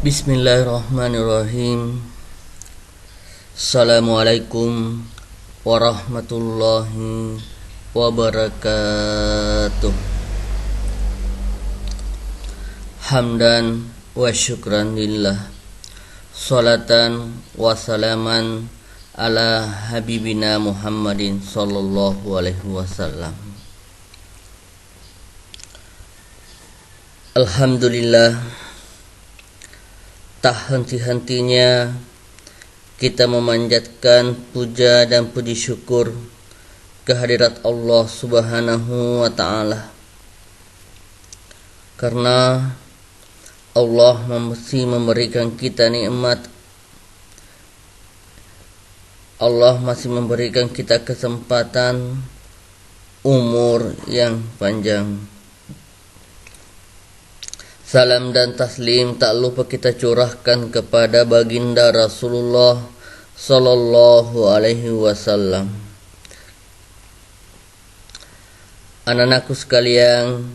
Bismillahirrahmanirrahim. Assalamualaikum warahmatullahi wabarakatuh. Hamdan wa syukran lillah, salatan wa salaman ala habibina Muhammadin sallallahu alaihi wasallam. Alhamdulillah, tak henti-hentinya kita memanjatkan puja dan puji syukur kehadirat Allah Subhanahu wa ta'ala, karena Allah masih memberikan kita nikmat. Allah masih memberikan kita kesempatan umur yang panjang. Salam dan taslim tak lupa kita curahkan kepada baginda Rasulullah sallallahu alaihi wasallam. Anak-anakku sekalian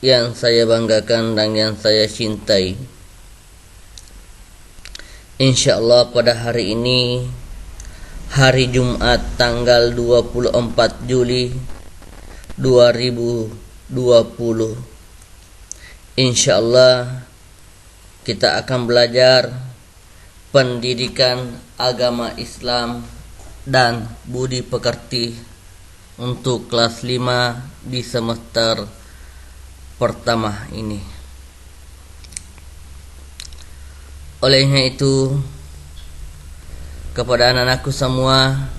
yang saya banggakan dan yang saya cintai, insyaallah pada hari ini, hari Jumat tanggal 24 Juli 2020, insyaallah kita akan belajar pendidikan agama Islam dan budi pekerti untuk kelas 5 di semester pertama ini. Olehnya itu, kepada anak-anakku semua,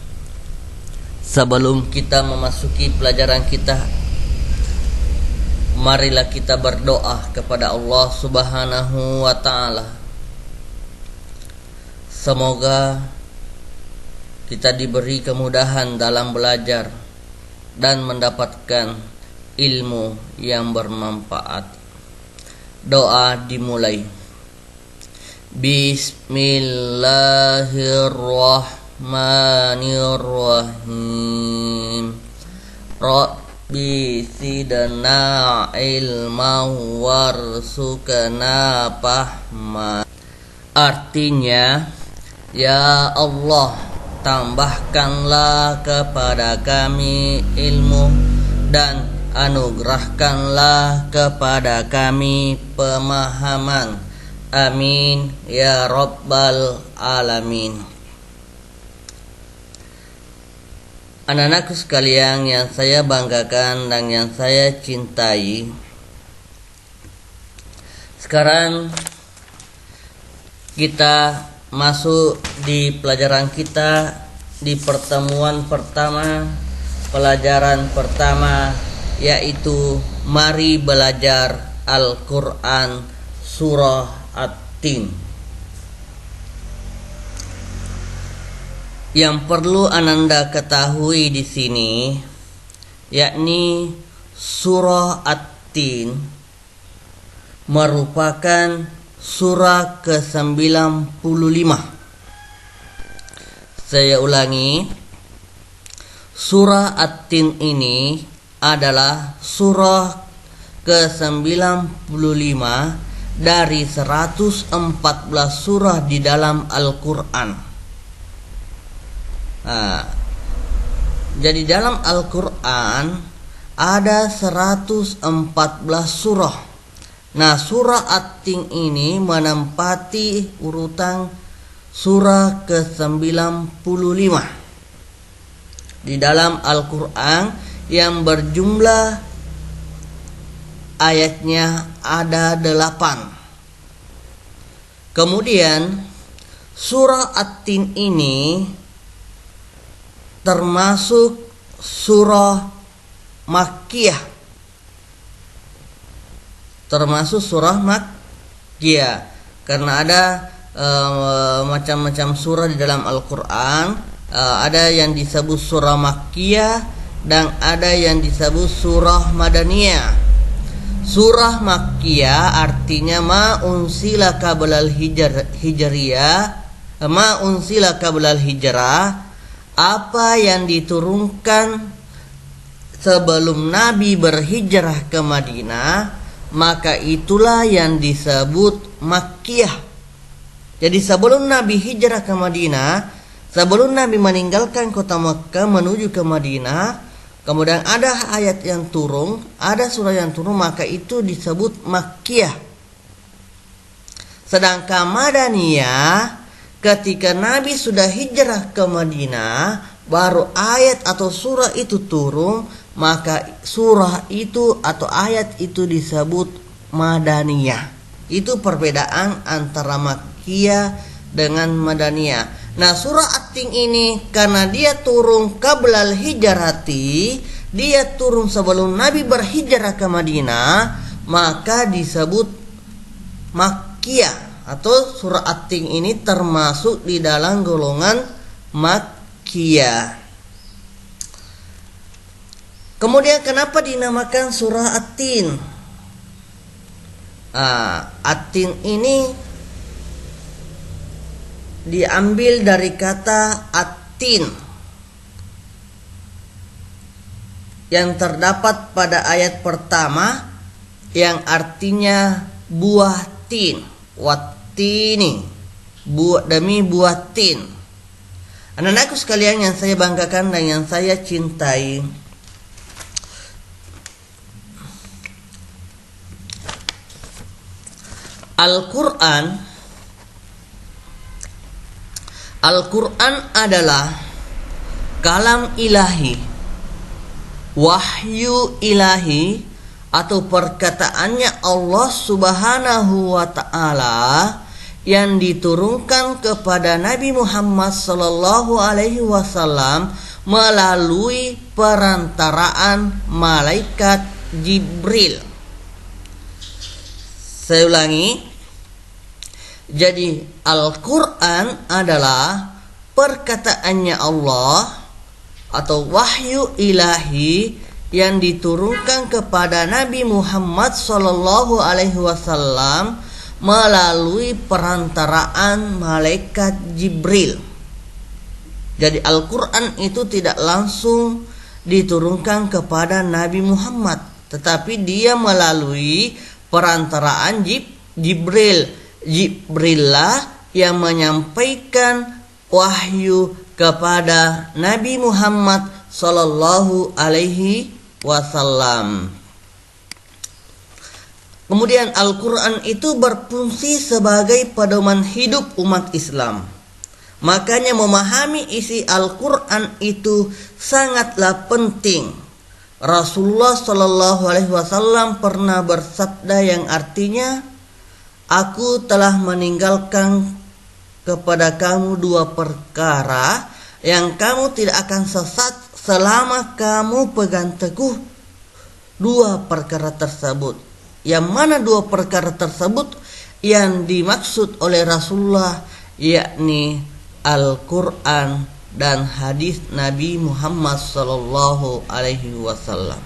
sebelum kita memasuki pelajaran kita, marilah kita berdoa kepada Allah Subhanahu wa ta'ala. Semoga kita diberi kemudahan dalam belajar dan mendapatkan ilmu yang bermanfaat. Doa dimulai. Bismillahirrahmanirrahim. Rabbi zidna ilman warzuqna fahma. Artinya, ya Allah, tambahkanlah kepada kami ilmu dan anugerahkanlah kepada kami pemahaman. Amin ya rabbal alamin. Anak-anakku sekalian yang saya banggakan dan yang saya cintai, sekarang kita masuk di pelajaran kita di pertemuan pertama, pelajaran pertama, yaitu mari belajar Al-Quran surah At-Tin. Yang perlu Ananda ketahui di sini, yakni surah At-Tin merupakan surah ke-95. Saya ulangi, surah At-Tin ini adalah surah ke-95 dari 114 surah di dalam Al-Quran. Jadi dalam Al-Quran ada 114 surah. Nah, surah At-Tin ini menempati urutan surah ke-95 di dalam Al-Quran yang berjumlah ayatnya ada 8. Kemudian surah At-Tin ini termasuk surah Makkiyah. Karena ada macam-macam surah di dalam Al-Quran. Ada yang disebut surah Makkiyah dan ada yang disebut surah Madaniyah. Surah Makkiyah artinya ma unsila qablal hijrah, apa yang diturunkan sebelum Nabi berhijrah ke Madinah, maka itulah yang disebut Makkiyah. Jadi sebelum Nabi hijrah ke Madinah, sebelum Nabi meninggalkan kota Makkah menuju ke Madinah, kemudian ada ayat yang turun, ada surah yang turun, maka itu disebut Makkiyah. Sedangkan Madaniyah, ketika Nabi sudah hijrah ke Madinah, baru ayat atau surah itu turun, maka surah itu atau ayat itu disebut Madaniyah. Itu perbedaan antara Makkiyah dengan Madaniyah. Nah, surah At-Tin ini karena dia turun qablal hijrati, dia turun sebelum Nabi berhijrah ke Madinah, maka disebut Makkiyah, atau surah At-Tin ini termasuk di dalam golongan Makkiyah. Kemudian kenapa dinamakan surah At-Tin? At-Tin ini diambil dari kata At-Tin yang terdapat pada ayat pertama yang artinya buah tin, wattini, demi buah tin. Anak-anakku sekalian yang saya banggakan dan yang saya cintai, Al-Quran adalah kalam ilahi, wahyu ilahi, atau perkataannya Allah Subhanahu wa Ta'ala yang diturunkan kepada Nabi Muhammad sallallahu alaihi wasallam melalui perantaraan malaikat Jibril. Saya ulangi. Jadi Al-Quran adalah perkataannya Allah atau wahyu ilahi yang diturunkan kepada Nabi Muhammad sallallahu alaihi wasallam melalui perantaraan malaikat Jibril. Jadi Al-Quran itu tidak langsung diturunkan kepada Nabi Muhammad, tetapi dia melalui perantaraan Jibril. Jibrillah yang menyampaikan wahyu kepada Nabi Muhammad sallallahu alaihi wasallam. Kemudian Al-Quran itu berfungsi sebagai pedoman hidup umat Islam. Makanya memahami isi Al-Quran itu sangatlah penting. Rasulullah sallallahu alaihi wasallam pernah bersabda yang artinya, "Aku telah meninggalkan kepada kamu dua perkara yang kamu tidak akan sesat selama kamu pegang teguh dua perkara tersebut." Yang mana dua perkara tersebut? Yang dimaksud oleh Rasulullah yakni Al-Quran dan hadis Nabi Muhammad sallallahu alaihi wasallam.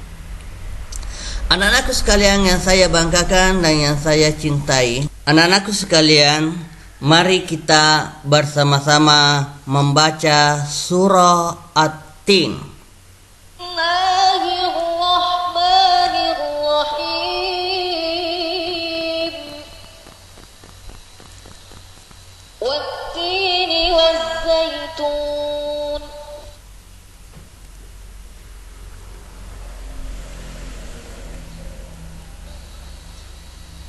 Anak-anakku sekalian yang saya banggakan dan yang saya cintai, anak-anakku sekalian, mari kita bersama-sama membaca surah At-Tin.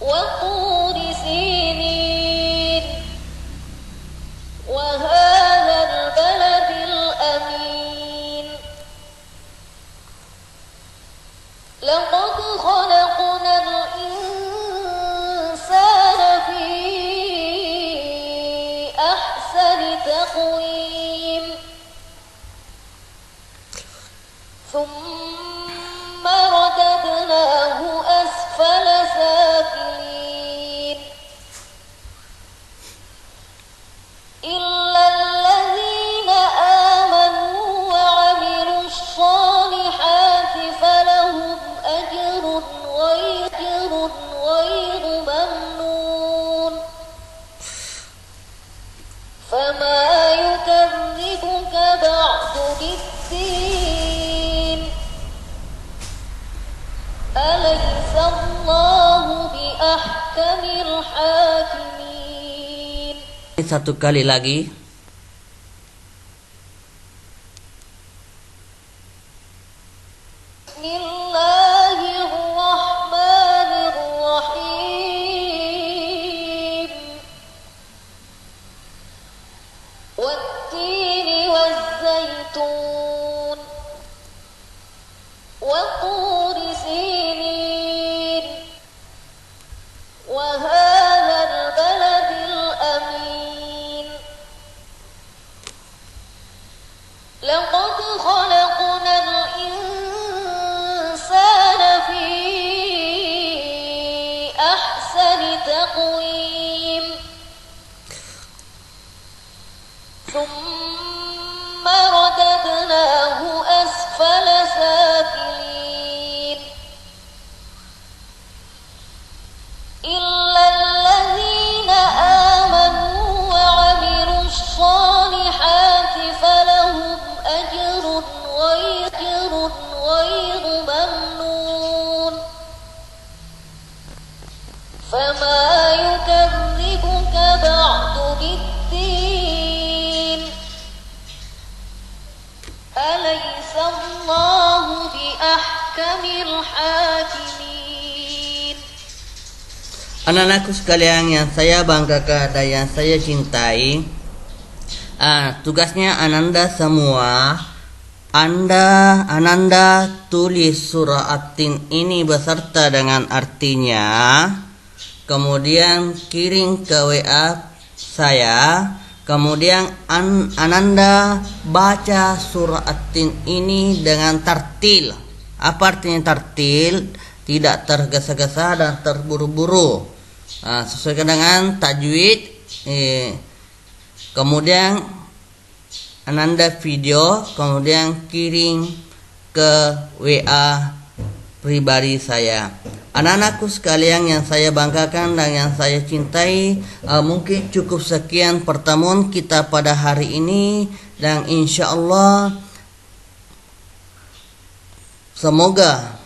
وطور سينين وهذا البلد الأمين لقد خلقنا الإنسان في أحسن تقويم ثم رددناه أسفل سافلين إلا الذين آمنوا وعملوا الصالحات فلهم أجر غير ممنون فما الحاكمين. Satu kali lagi. بسم الله الرحمن الرحيم. والتين والزيتون وطور سينين وهذا البلد الأمين. لقد خلقنا الإنسان في أحسن تقويم ثم رددناه أسفل سافلين إلا الذين آمنوا وعملوا الصالحات فلهم أجر غير ممنون. فما يكذبك بعد بالدين أليس الله بأحكم الحاكمين. Anak-anakku sekalian yang saya banggakan dan yang saya cintai, tugasnya Ananda semua, Ananda tulis surah At-Tin ini beserta dengan artinya, kemudian kirim ke WA saya, kemudian Ananda baca surah At-Tin ini dengan tartil. Apa artinya tartil? Tidak tergesa-gesa dan terburu-buru, sesuai dengan tajwid. Kemudian Ananda video, kemudian kirim ke WA pribadi saya. Anak-anakku sekalian yang saya banggakan dan yang saya cintai, mungkin cukup sekian pertemuan kita pada hari ini, dan insya Allah semoga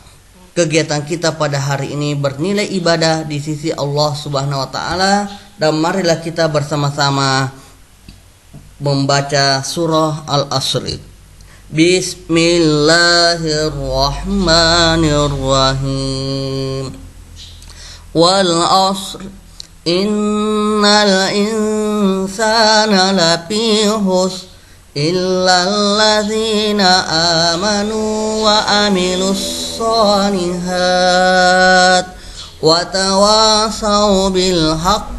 kegiatan kita pada hari ini bernilai ibadah di sisi Allah Subhanahu wa taala, dan marilah kita bersama-sama membaca surah Al-Asr. Bismillahirrahmanirrahim. Wal 'asr innal insana lafi khusr illal ladzina amanu wa amilus solihat wa tawasaw bil haqq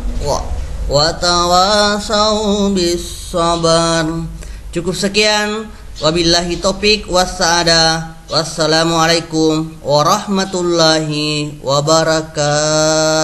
wa tawasaw bis sabar. Cukup sekian, wabillahi taufik wassa'adah. Wassalamualaikum warahmatullahi wabarakatuh.